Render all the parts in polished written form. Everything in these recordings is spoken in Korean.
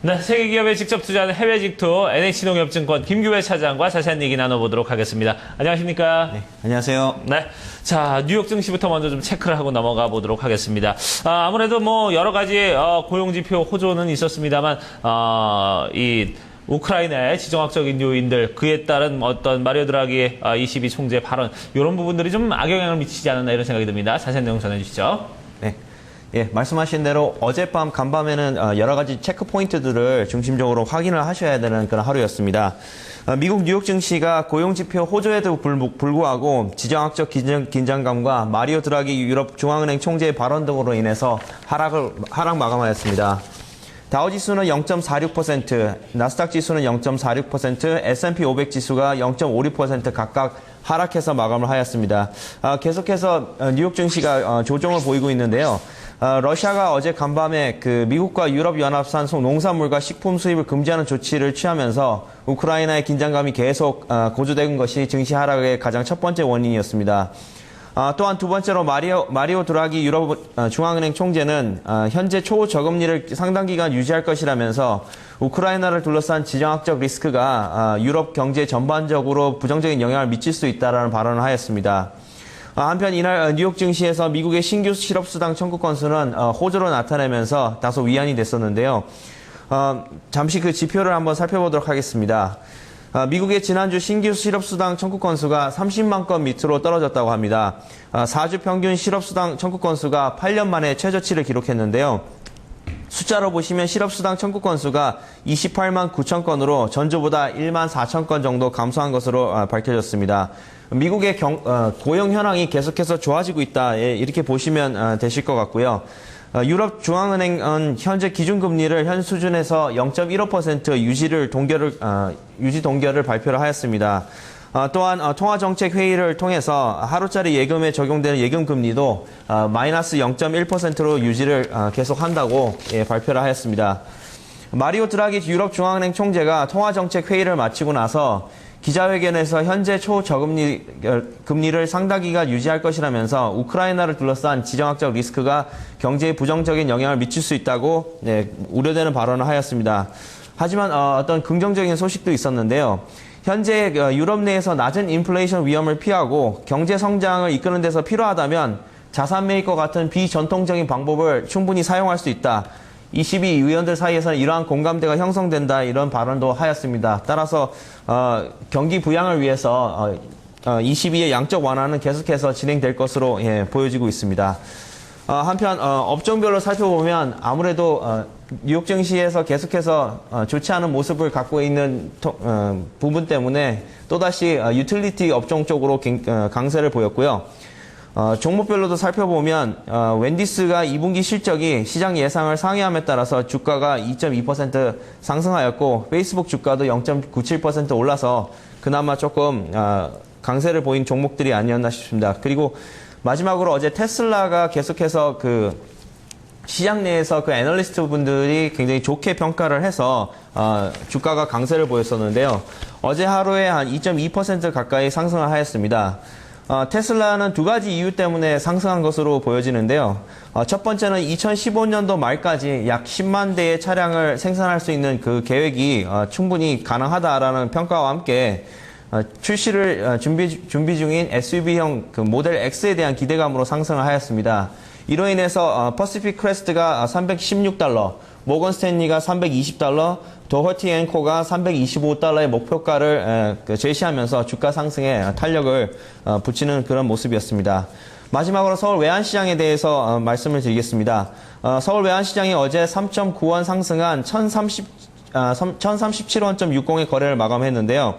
네, 세계 기업에 직접 투자하는 해외 직투 NH농협증권 김규배 차장과 자세한 얘기 나눠보도록 하겠습니다. 안녕하십니까? 네, 안녕하세요. 네. 자, 뉴욕 증시부터 먼저 좀 체크를 하고 넘어가 보도록 하겠습니다. 아무래도 뭐 여러 가지 고용지표 호조는 있었습니다만, 이 우크라이나의 지정학적인 요인들, 그에 따른 어떤 마리오 드라기의 ECB 총재 발언, 이런 부분들이 좀 악영향을 미치지 않았나 이런 생각이 듭니다. 자세한 내용 전해주시죠. 네. 예, 말씀하신 대로 어젯밤 간밤에는 여러 가지 체크 포인트들을 중심적으로 확인을 하셔야 되는 그런 하루였습니다. 미국 뉴욕 증시가 고용지표 호조에도 불구하고 지정학적 긴장감과 마리오 드라기 유럽 중앙은행 총재의 발언 등으로 인해서 하락 마감하였습니다. 다우지수는 0.46%, 나스닥 지수는 0.46%, S&P 500 지수가 0.56% 각각 하락해서 마감을 하였습니다. 계속해서 뉴욕 증시가 조정을 보이고 있는데요. 러시아가 어제 간밤에 그 미국과 유럽연합산 농산물과 식품 수입을 금지하는 조치를 취하면서 우크라이나의 긴장감이 계속 고조된 것이 증시 하락의 가장 첫 번째 원인이었습니다. 또한 두 번째로 마리오 드라기 유럽 중앙은행 총재는 현재 초저금리를 상당 기간 유지할 것이라면서 우크라이나를 둘러싼 지정학적 리스크가 유럽 경제 전반적으로 부정적인 영향을 미칠 수 있다라는 발언을 하였습니다. 한편 이날 뉴욕 증시에서 미국의 신규 실업수당 청구 건수는 호조로 나타내면서 다소 위안이 됐었는데요. 잠시 그 지표를 한번 살펴보도록 하겠습니다. 미국의 지난주 신규 실업수당 청구 건수가 30만 건 밑으로 떨어졌다고 합니다. 4주 평균 실업수당 청구 건수가 8년 만에 최저치를 기록했는데요. 숫자로 보시면 실업수당 청구 건수가 28만 9천 건으로 전주보다 1만 4천 건 정도 감소한 것으로 밝혀졌습니다. 미국의 고용 현황이 계속해서 좋아지고 있다, 이렇게 보시면 되실 것 같고요. 유럽 중앙은행은 현재 기준금리를 현 수준에서 0.15% 유지 동결을 발표를 하였습니다. 또한 통화정책회의를 통해서 하루짜리 예금에 적용되는 예금금리도 마이너스 0.1%로 유지를 계속한다고 발표를 하였습니다. 마리오 드라기 유럽 중앙은행 총재가 통화정책회의를 마치고 나서 기자회견에서 현재 금리를 상당 기간 유지할 것이라면서 우크라이나를 둘러싼 지정학적 리스크가 경제에 부정적인 영향을 미칠 수 있다고 우려되는 발언을 하였습니다. 하지만 어떤 긍정적인 소식도 있었는데요. 현재 유럽 내에서 낮은 인플레이션 위험을 피하고 경제 성장을 이끄는 데서 필요하다면 자산 매입과 같은 비전통적인 방법을 충분히 사용할 수 있다. ECB 의원들 사이에서는 이러한 공감대가 형성된다, 이런 발언도 하였습니다. 따라서 경기 부양을 위해서 ECB의 양적 완화는 계속해서 진행될 것으로 보여지고 있습니다. 한편 업종별로 살펴보면 아무래도 뉴욕 증시에서 계속해서 좋지 않은 모습을 갖고 있는 부분 때문에 또다시 유틸리티 업종 쪽으로 강세를 보였고요. 종목별로도 살펴보면 웬디스가 2분기 실적이 시장 예상을 상회함에 따라서 주가가 2.2% 상승하였고, 페이스북 주가도 0.97% 올라서 그나마 조금 강세를 보인 종목들이 아니었나 싶습니다. 그리고 마지막으로 어제 테슬라가 계속해서 그 시장 내에서 그 애널리스트 분들이 굉장히 좋게 평가를 해서 주가가 강세를 보였었는데요. 어제 하루에 한 2.2% 가까이 상승을 하였습니다. 테슬라는 두 가지 이유 때문에 상승한 것으로 보여지는데요. 첫 번째는 2015년도 말까지 약 10만 대의 차량을 생산할 수 있는 그 계획이 충분히 가능하다라는 평가와 함께 출시를 준비 중인 SUV형 그 모델 X에 대한 기대감으로 상승을 하였습니다. 이로 인해서 퍼시픽 크레스트가 $316, 모건 스탠리가 $320, 도허티 앤코가 $325의 목표가를 제시하면서 주가 상승에 탄력을 붙이는 그런 모습이었습니다. 마지막으로 서울 외환시장에 대해서 말씀을 드리겠습니다. 서울 외환시장이 어제 3.9원 상승한 1037원.60의 거래를 마감했는데요.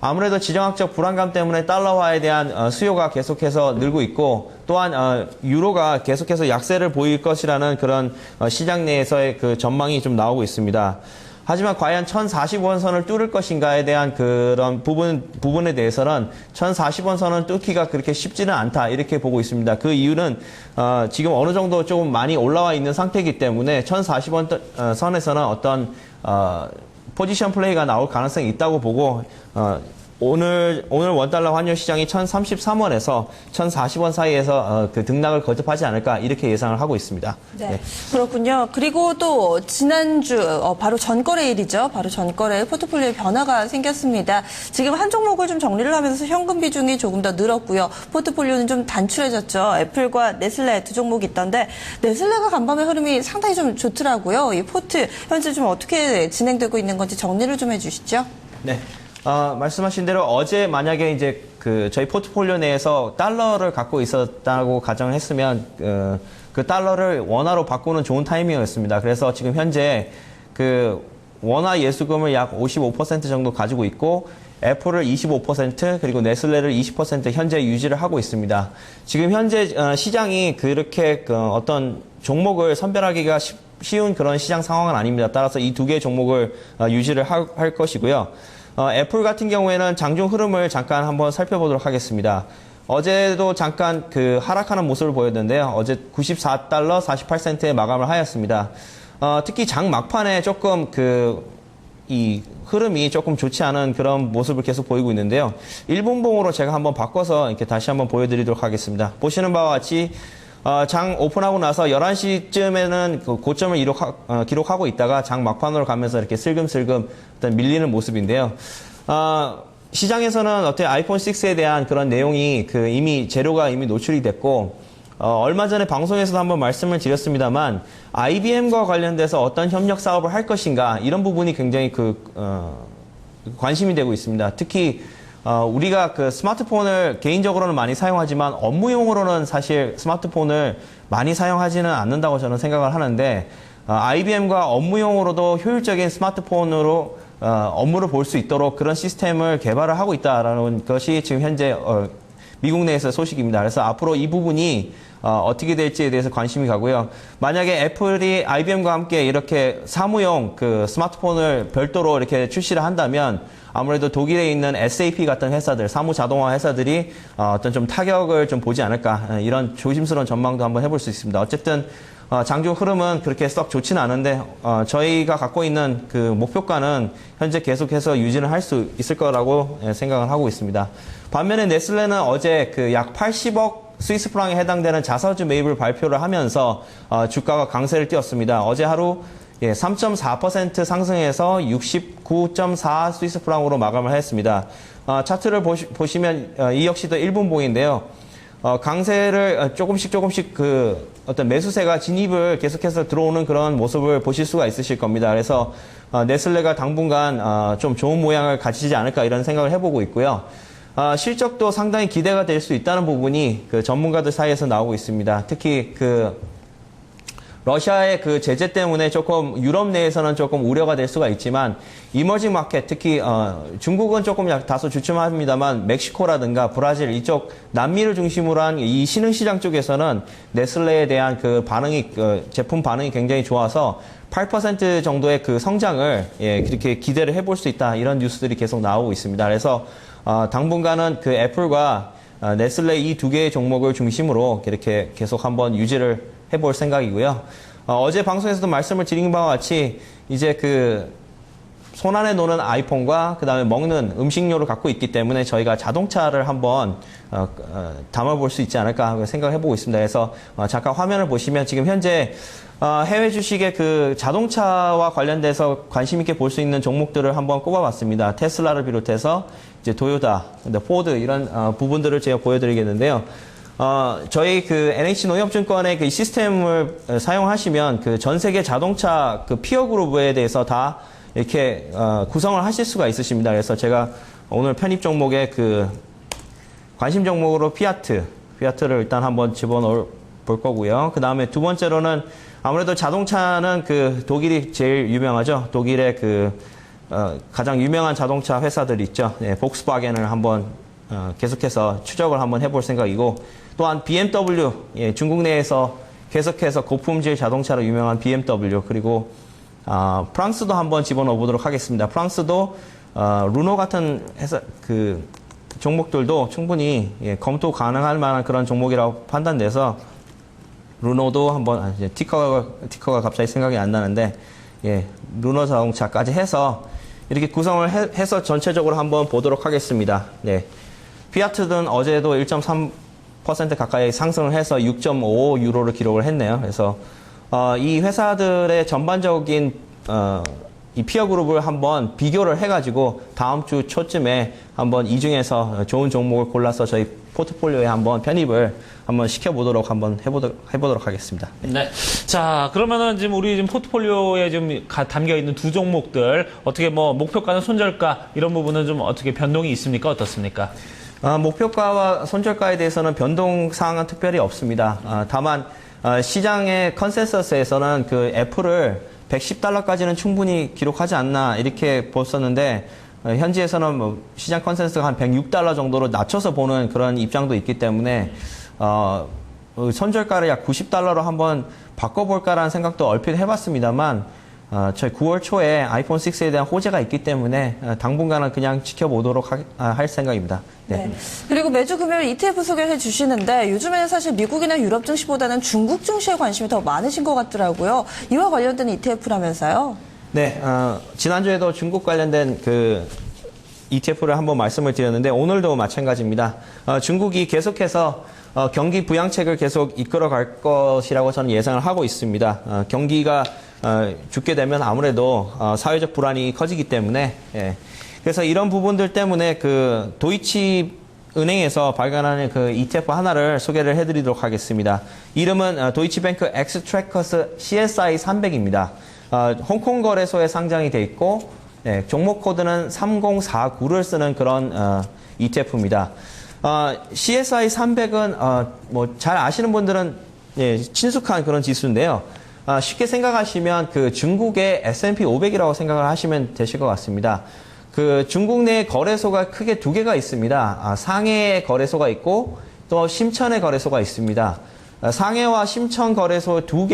아무래도 지정학적 불안감 때문에 달러화에 대한 수요가 계속해서 늘고 있고, 또한 유로가 계속해서 약세를 보일 것이라는 그런 시장 내에서의 그 전망이 좀 나오고 있습니다. 하지만 과연 1040원 선을 뚫을 것인가에 대한 그런 부분에 대해서는 1040원 선을 뚫기가 그렇게 쉽지는 않다, 이렇게 보고 있습니다. 그 이유는 지금 어느 정도 조금 많이 올라와 있는 상태이기 때문에 1040원 선에서는 어떤 포지션 플레이가 나올 가능성이 있다고 보고 오늘 원달러 환율 시장이 1,033원에서 1,040원 사이에서 그 등락을 거듭하지 않을까 이렇게 예상을 하고 있습니다. 네, 그렇군요. 그리고 또 지난주 바로 전거래일이죠. 바로 전거래일 포트폴리오에 변화가 생겼습니다. 지금 한 종목을 좀 정리를 하면서 현금 비중이 조금 더 늘었고요. 포트폴리오는 좀 단출해졌죠. 애플과 네슬레 두 종목이 있던데 네슬레가 간밤의 흐름이 상당히 좀 좋더라고요. 이 포트 현재 좀 어떻게 진행되고 있는 건지 정리를 좀 해주시죠. 네. 말씀하신 대로 어제 만약에 이제 그 저희 포트폴리오 내에서 달러를 갖고 있었다고 가정을 했으면 그 달러를 원화로 바꾸는 좋은 타이밍이었습니다. 그래서 지금 현재 그 원화 예수금을 약 55% 정도 가지고 있고 애플을 25% 그리고 네슬레를 20% 현재 유지를 하고 있습니다. 지금 현재 시장이 그렇게 어떤 종목을 선별하기가 쉬운 그런 시장 상황은 아닙니다. 따라서 이 두 개의 종목을 유지를 할 것이고요. 애플 같은 경우에는 장중 흐름을 잠깐 한번 살펴보도록 하겠습니다. 어제도 잠깐 그 하락하는 모습을 보였는데요. 어제 94달러 48센트에 마감을 하였습니다. 특히 장 막판에 조금 이 흐름이 조금 좋지 않은 그런 모습을 계속 보이고 있는데요. 1분봉으로 제가 한번 바꿔서 이렇게 다시 한번 보여드리도록 하겠습니다. 보시는 바와 같이 장 오픈하고 나서 11시쯤에는 그 고점을 기록하고 있다가 장 막판으로 가면서 이렇게 슬금슬금 일단 밀리는 모습인데요. 시장에서는 어떻게 아이폰 6에 대한 그런 내용이 이미 재료가 이미 노출이 됐고, 얼마 전에 방송에서도 한번 말씀을 드렸습니다만, IBM과 관련돼서 어떤 협력 사업을 할 것인가, 이런 부분이 굉장히 관심이 되고 있습니다. 특히, 우리가 스마트폰을 개인적으로는 많이 사용하지만 업무용으로는 사실 스마트폰을 많이 사용하지는 않는다고 저는 생각을 하는데, IBM과 업무용으로도 효율적인 스마트폰으로 업무를 볼 수 있도록 그런 시스템을 개발을 하고 있다라는 것이 지금 현재 미국 내에서 소식입니다. 그래서 앞으로 이 부분이 어떻게 될지에 대해서 관심이 가고요. 만약에 애플이 IBM과 함께 이렇게 사무용 스마트폰을 별도로 이렇게 출시를 한다면 아무래도 독일에 있는 SAP 같은 회사들, 사무 자동화 회사들이 어떤 좀 타격을 좀 보지 않을까, 이런 조심스러운 전망도 한번 해볼 수 있습니다. 어쨌든 장중 흐름은 그렇게 썩 좋지는 않은데 저희가 갖고 있는 목표가는 현재 계속해서 유지는 할 수 있을 거라고 생각을 하고 있습니다. 반면에 네슬레는 어제 약 80억 스위스 프랑에 해당되는 자사주 매입을 발표를 하면서 주가가 강세를 띄웠습니다. 어제 하루 3.4% 상승해서 69.4 스위스 프랑으로 마감을 했습니다. 차트를 보시면 이 역시도 1분봉인데요. 강세를 조금씩 어떤 매수세가 진입을 계속해서 들어오는 그런 모습을 보실 수가 있으실 겁니다. 그래서 네슬레가 당분간 좀 좋은 모양을 가지지 않을까 이런 생각을 해보고 있고요. 실적도 상당히 기대가 될 수 있다는 부분이 전문가들 사이에서 나오고 있습니다. 특히 러시아의 제재 때문에 조금 유럽 내에서는 조금 우려가 될 수가 있지만 이머징 마켓, 특히 중국은 조금 다소 주춤합니다만 멕시코라든가 브라질 이쪽 남미를 중심으로 한 이 신흥시장 쪽에서는 네슬레에 대한 제품 반응이 굉장히 좋아서 8% 정도의 성장을 그렇게 기대를 해볼 수 있다, 이런 뉴스들이 계속 나오고 있습니다. 그래서 당분간은 애플과 네슬레 이 두 개의 종목을 중심으로 이렇게 계속 한번 유지를 해볼 생각이고요. 어제 방송에서도 말씀을 드린 바와 같이 이제 손 안에 노는 아이폰과 그 다음에 먹는 음식료를 갖고 있기 때문에 저희가 자동차를 한번 담아볼 수 있지 않을까 하고 생각해보고 있습니다. 그래서 잠깐 화면을 보시면 지금 현재 해외 주식의 자동차와 관련돼서 관심 있게 볼 수 있는 종목들을 한번 꼽아봤습니다. 테슬라를 비롯해서 이제 도요타, 포드 이런 부분들을 제가 보여드리겠는데요. 저희 NH농협증권의 이 시스템을 사용하시면 전 세계 자동차 피어 그룹에 대해서 다 이렇게 구성을 하실 수가 있으십니다. 그래서 제가 오늘 편입 종목에 관심 종목으로 피아트를 일단 한번 집어넣을 볼 거고요. 그 다음에 두 번째로는 아무래도 자동차는 독일이 제일 유명하죠. 독일의 가장 유명한 자동차 회사들 있죠. 복스바겐을 한번 계속해서 추적을 한번 해볼 생각이고, 또한 BMW, 중국 내에서 계속해서 고품질 자동차로 유명한 BMW, 그리고 프랑스도 한번 집어넣어 보도록 하겠습니다. 프랑스도 르노 같은 회사 종목들도 충분히 검토 가능할 만한 그런 종목이라고 판단돼서 르노도 한번 티커가 갑자기 생각이 안 나는데 르노 자동차까지 해서 이렇게 구성을 해서 전체적으로 한번 보도록 하겠습니다. 네. 피아트는 어제도 1.3% 가까이 상승을 해서 6.5 유로를 기록을 했네요. 그래서 이 회사들의 전반적인 이 피어 그룹을 한번 비교를 해가지고 다음 주 초쯤에 한번 이 중에서 좋은 종목을 골라서 저희 포트폴리오에 한번 편입을 한번 시켜보도록 한번 해보도록 하겠습니다. 네. 자, 그러면은 지금 우리 지금 포트폴리오에 지금 담겨 있는 두 종목들 어떻게 뭐 목표가는 손절가 이런 부분은 좀 어떻게 변동이 있습니까? 어떻습니까? 목표가와 손절가에 대해서는 변동 사항은 특별히 없습니다. 다만 시장의 컨센서스에서는 그 애플을 110달러까지는 충분히 기록하지 않나 이렇게 봤었는데 현지에서는 뭐 시장 컨센서스가 한 106달러 정도로 낮춰서 보는 그런 입장도 있기 때문에 손절가를 약 90달러로 한번 바꿔볼까라는 생각도 얼핏 해봤습니다만 저희 9월 초에 아이폰 6에 대한 호재가 있기 때문에 당분간은 그냥 지켜보도록 할 생각입니다. 네. 네. 그리고 매주 금요일 ETF 소개해 주시는데 요즘에는 사실 미국이나 유럽 증시보다는 중국 증시에 관심이 더 많으신 것 같더라고요. 이와 관련된 ETF라면서요? 네, 지난주에도 중국 관련된 그 ETF를 한번 말씀을 드렸는데 오늘도 마찬가지입니다. 중국이 계속해서 경기 부양책을 계속 이끌어갈 것이라고 저는 예상을 하고 있습니다. 경기가 죽게 되면 아무래도 사회적 불안이 커지기 때문에 그래서 이런 부분들 때문에 그 도이치 은행에서 발간하는 그 ETF 하나를 소개를 해드리도록 하겠습니다. 이름은 도이치뱅크 엑스트래커스 CSI 300입니다. 홍콩 거래소에 상장이 돼 있고 종목 코드는 3049를 쓰는 그런 ETF입니다. CSI 300은 뭐 잘 아시는 분들은 친숙한 그런 지수인데요. 쉽게 생각하시면 그 중국의 S&P 500이라고 생각을 하시면 되실 것 같습니다. 그 중국 내 거래소가 크게 두 개가 있습니다. 상해의 거래소가 있고 또 심천의 거래소가 있습니다. 상해와 심천 거래소 두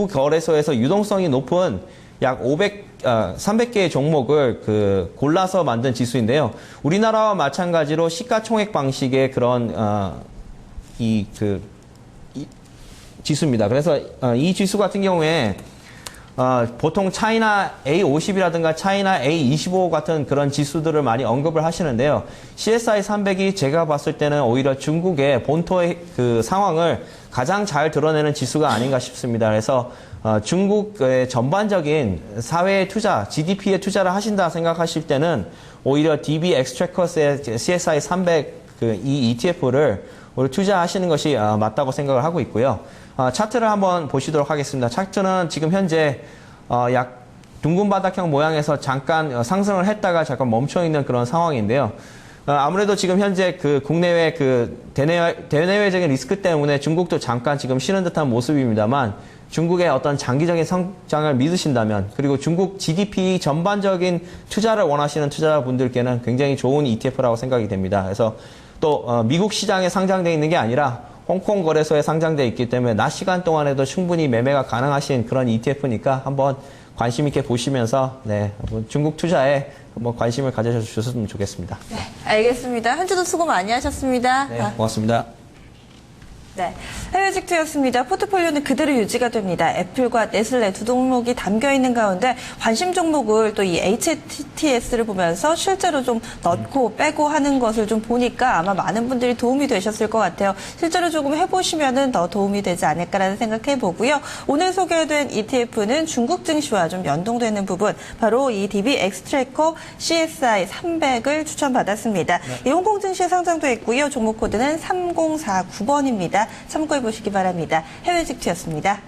거래소에서 유동성이 높은 약 300개의 종목을 그 골라서 만든 지수인데요. 우리나라와 마찬가지로 시가총액 방식의 그런 지수입니다. 그래서 이 지수 같은 경우에 보통 차이나 A50이라든가 차이나 A25 같은 그런 지수들을 많이 언급을 하시는데요. CSI 300이 제가 봤을 때는 오히려 중국의 본토의 그 상황을 가장 잘 드러내는 지수가 아닌가 싶습니다. 그래서 중국의 전반적인 사회의 투자, GDP에 투자를 하신다 생각하실 때는 오히려 DB 엑스트래커스의 CSI 300 이 ETF를 투자하시는 것이 맞다고 생각을 하고 있고요. 차트를 한번 보시도록 하겠습니다. 차트는 지금 현재 약 둥근 바닥형 모양에서 잠깐 상승을 했다가 잠깐 멈춰 있는 그런 상황인데요. 아무래도 지금 현재 그 국내외 그 대내외적인 리스크 때문에 중국도 잠깐 지금 쉬는 듯한 모습입니다만 중국의 어떤 장기적인 성장을 믿으신다면 그리고 중국 GDP 전반적인 투자를 원하시는 투자자분들께는 굉장히 좋은 ETF라고 생각이 됩니다. 그래서 또 미국 시장에 상장되어 있는 게 아니라 홍콩 거래소에 상장되어 있기 때문에 낮 시간 동안에도 충분히 매매가 가능하신 그런 ETF니까 한번 관심 있게 보시면서 중국 투자에 한번 관심을 가져주셨으면 좋겠습니다. 네, 알겠습니다. 한 주도 수고 많이 하셨습니다. 네, 고맙습니다. 네, 해외직 투였습니다. 포트폴리오는 그대로 유지가 됩니다. 애플과 네슬레 두 종목이 담겨 있는 가운데 관심 종목을 또 이 HTS를 보면서 실제로 좀 넣고 빼고 하는 것을 좀 보니까 아마 많은 분들이 도움이 되셨을 것 같아요. 실제로 조금 해보시면은 더 도움이 되지 않을까라는 생각해 보고요. 오늘 소개된 ETF는 중국 증시와 좀 연동되는 부분, 바로 이 DB 엑스트래커 CSI 300을 추천받았습니다. 이 홍콩 증시에 상장돼 있고요. 종목 코드는 3049번입니다. 참고해 보시기 바랍니다. 해외직 투였습니다.